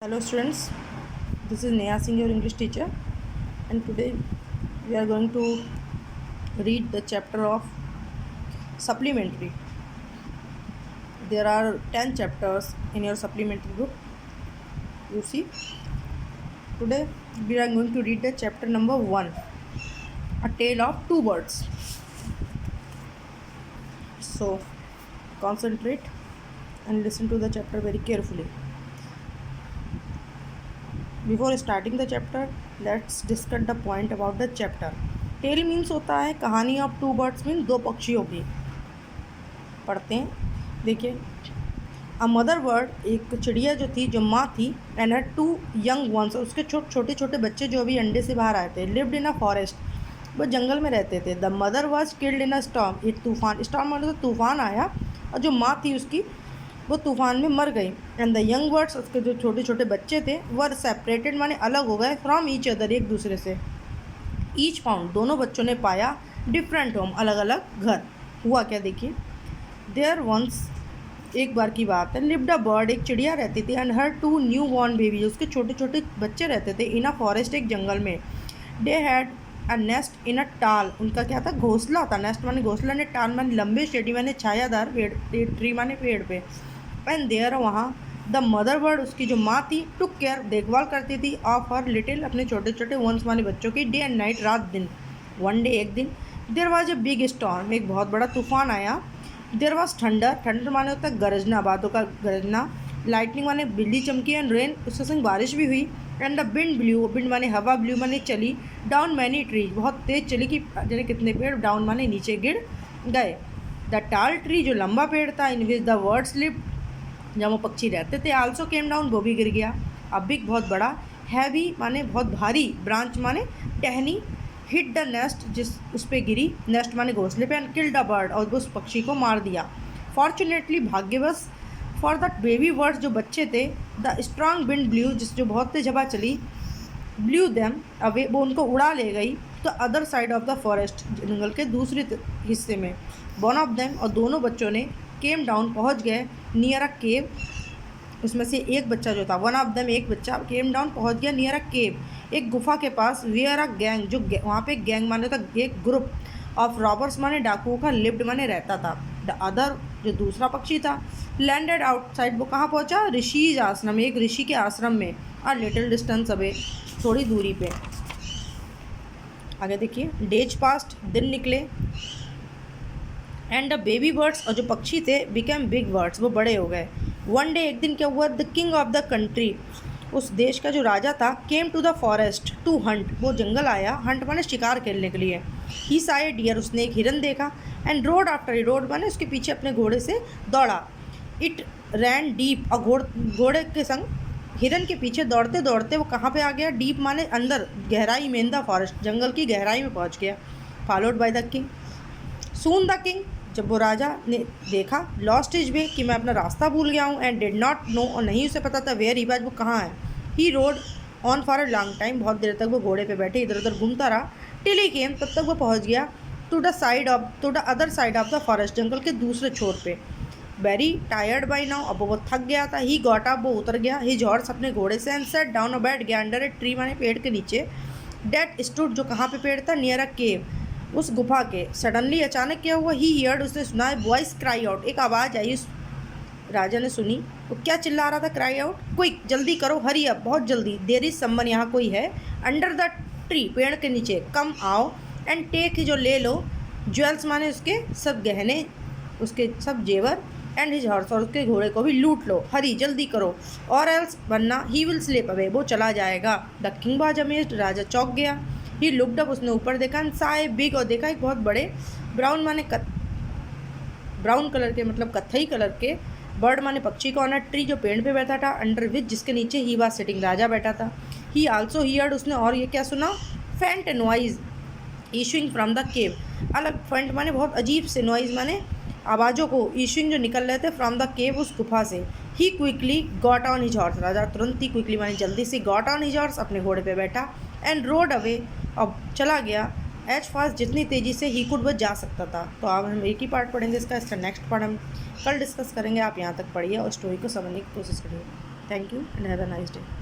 Hello students, this is Neha Singh, your English teacher, and today we are going to read the chapter of supplementary. There are 10 chapters in your supplementary book. You see, today we are going to read the chapter number 1, A Tale of Two Birds. So concentrate and listen to the chapter very carefully. Before starting the chapter, let's discuss the point about the chapter. Tale means होता है कहानी of two birds mean दो पक्षियों की। पढ़ते हैं, देखिए। A mother bird, एक चिड़िया जो थी, जो माँ थी, and her two young ones, उसके छोटे छोटे बच्चे जो अभी अंडे से बाहर आए थे, लिव्ड इन अ फॉरेस्ट, वो जंगल में रहते थे। The mother was killed in a storm, एक तूफान, स्टॉर्म मतलब तो तूफान आया, और जो माँ थी उसकी वो तूफान में मर गई। एंड द यंग बर्ड्स, उसके जो छोटे छोटे बच्चे थे, वर सेपरेटेड माने अलग हो गए, फ्रॉम ईच अदर, एक दूसरे से। ईच फाउंड, दोनों बच्चों ने पाया, डिफरेंट होम, अलग अलग घर। हुआ क्या, देखिए। देयर वंस, एक बार की बात है, लिव्ड अ बर्ड, एक चिड़िया रहती थी, and her two newborn baby, उसके छोटे छोटे बच्चे रहते थे, इन अ फॉरेस्ट, एक जंगल में। दे हैड अ नेस्ट इन अ टाल, उनका क्या था, घोंसला था। नेस्ट माने घोंसला, ने टाल माने लंबे, शेडी माने छायादार, पेड़, ट्री माने पेड़ पे। एंड देयर, वहाँ, द मदर बर्ड, उसकी जो माँ थी, टुक केयर, देखभाल करती थी, ऑफ हर लिटिल, अपने छोटे छोटे वंस माने बच्चों की, डे एंड नाइट, रात दिन। वन डे, एक दिन, there was a big storm, एक बहुत बड़ा तूफान आया। देयर वाज थंडर, थंडर माने होता है गरजना, बातों का गरजना। लाइटनिंग माने बिजली चमकी, एंड रेन, उसके संग बारिश भी हुई। And the wind blue, wind माने हवा, ब्ल्यू माने चली, डाउन मैनी ट्रीज, बहुत तेज चली कि जाने कितने पेड़ डाउन माने नीचे गिर गए। द टाल ट्री, जो लंबा पेड़ था, इन विच द बर्ड्स लिव्ड, जहाँ वो पक्षी रहते थे, आल्सो केम डाउन, वो भी गिर गया। अब बिग, बहुत बड़ा, हैवी माने बहुत भारी, ब्रांच माने टहनी, हिट द नेस्ट, जिस उस पर गिरी, नेस्ट माने घोंसले पे, एंड किल्ड द बर्ड, और उस पक्षी को मार दिया। फॉर्चुनेटली, भाग्यवश, फॉर द बेबी बर्ड्स, जो बच्चे थे, द स्ट्रॉन्ग विंड ब्ल्यू, जिस जो बहुत तेज हवा चली, ब्ल्यू देम अवे, वो उनको उड़ा ले गई, तो other side of the forest, जंगल के दूसरे हिस्से में। वन ऑफ देम, और दोनों बच्चों ने, केम डाउन, पहुंच गए, नियर अ केव, उसमें से एक बच्चा जो था, वन ऑफ देम, एक बच्चा, केम डाउन, पहुंच गया, नियर अ केव, एक गुफा के पास, वेयर अ गैंग, जो वहाँ पे गैंग माने था, एक ग्रुप ऑफ रॉबर्स माने डाकुओं का, लिव्ड माने रहता था। द अदर, जो दूसरा पक्षी था, लैंडेड आउटसाइड, वो कहाँ पहुँचा, ऋषिज आश्रम, एक ऋषि के आश्रम में, और लिटिल डिस्टेंस अवे, थोड़ी दूरी पे। आगे देखिए, डेज पास्ट, दिन निकले, एंड द बेबी बर्ड्स, और जो पक्षी थे, बिकेम बिग बर्ड्स, वो बड़े हो गए। वन डे, एक दिन क्या हुआ, the king of the country, उस देश का जो राजा था, came to the forest to hunt, वो जंगल आया, हंट माने शिकार खेलने के लिए। ही सा ए डियर, उसने एक हिरन देखा, and road after a, road माने उसके पीछे अपने घोड़े से दौड़ा। इट रैन डीप, और घोड़े के संग हिरन के पीछे दौड़ते दौड़ते वो कहाँ पे आ गया, डीप माने अंदर, गहराई में, इन द फॉरेस्ट, जंगल की गहराई में पहुँच गया। Followed by the king, soon the king, जब वो राजा ने देखा, लॉस्ट हिज वे, कि मैं अपना रास्ता भूल गया हूँ, एंड डिड नॉट नो, और नहीं उसे पता था, वेयर ही वाज, वो कहाँ है। He rode on for a long time, बहुत देर तक वो घोड़े पे बैठे इधर उधर घूमता रहा। टिल ही केम, तब तक वो पहुँच गया, to the other side of the forest, जंगल के दूसरे छोर पे। वेरी टायर्ड बाई नाउ, अब वो थक गया था। ही गॉट अप, वो उतर गया, हिज हॉर्स, अपने घोड़े से, एंड सेट डाउन, और बैठ गया, अंडर ए ट्री माने पेड़ के नीचे, डेट स्टूड, जो कहाँ पे पेड़ था, नियर अ केव, उस गुफा के। सडनली, अचानक क्या हुआ, ही हियर्ड, उसने सुना है, वॉइस क्राई आउट, एक आवाज़ आई, उस राजा ने सुनी। वो क्या चिल्ला रहा था, क्राई आउट, क्विक, जल्दी करो, हरी अप, बहुत जल्दी, देयर इज समवन, यहाँ कोई है, अंडर द ट्री, पेड़ के नीचे, कम आओ, एंड टेक, जो ले लो, ज्वेल्स माने उसके सब गहने, उसके सब जेवर, एंड हिज हॉर्स, और उसके घोड़े को भी लूट लो, हरी, जल्दी करो, और एल्स, वरना, ही विल स्लिप अवे, वो चला जाएगा। द किंग वाज अमेज्ड, राजा चौंक गया। ही लुक्ड अप, उसने ऊपर देखा, एंड सा ए बिग, और देखा एक बहुत बड़े, ब्राउन माने ब्राउन कलर के, मतलब कत्थई कलर के, बर्ड माने पक्षी को, ऑन अ ट्री, जो पेड़ पे बैठा था, अंडर विच, जिसके नीचे ही वाज सिटिंग, राजा बैठा था। ही आल्सो हियर्ड, उसने और ये क्या सुना, फेंट noise issuing from the cave, अलग, फेंट माने बहुत अजीब से, नॉइज माने आवाज़ों को, इशूइंग, जो निकल रहे थे, फ्रॉम द केव, उस गुफा से। ही quickly got on his horse, राजा तुरंत ही, क्विकली माने जल्दी से, गॉट ऑन हिज हॉर्स, अपने घोड़े पे बैठा, एंड रोड अवे, अब चला गया, एज फास्ट, जितनी तेज़ी से ही कुड, वो जा सकता था। तो अब हम एक ही पार्ट पढ़ेंगे इसका नेक्स्ट पार्ट हम कल डिस्कस करेंगे। आप यहाँ तक पढ़िए और स्टोरी को समझने की कोशिश करिए। Thank you and have a nice day.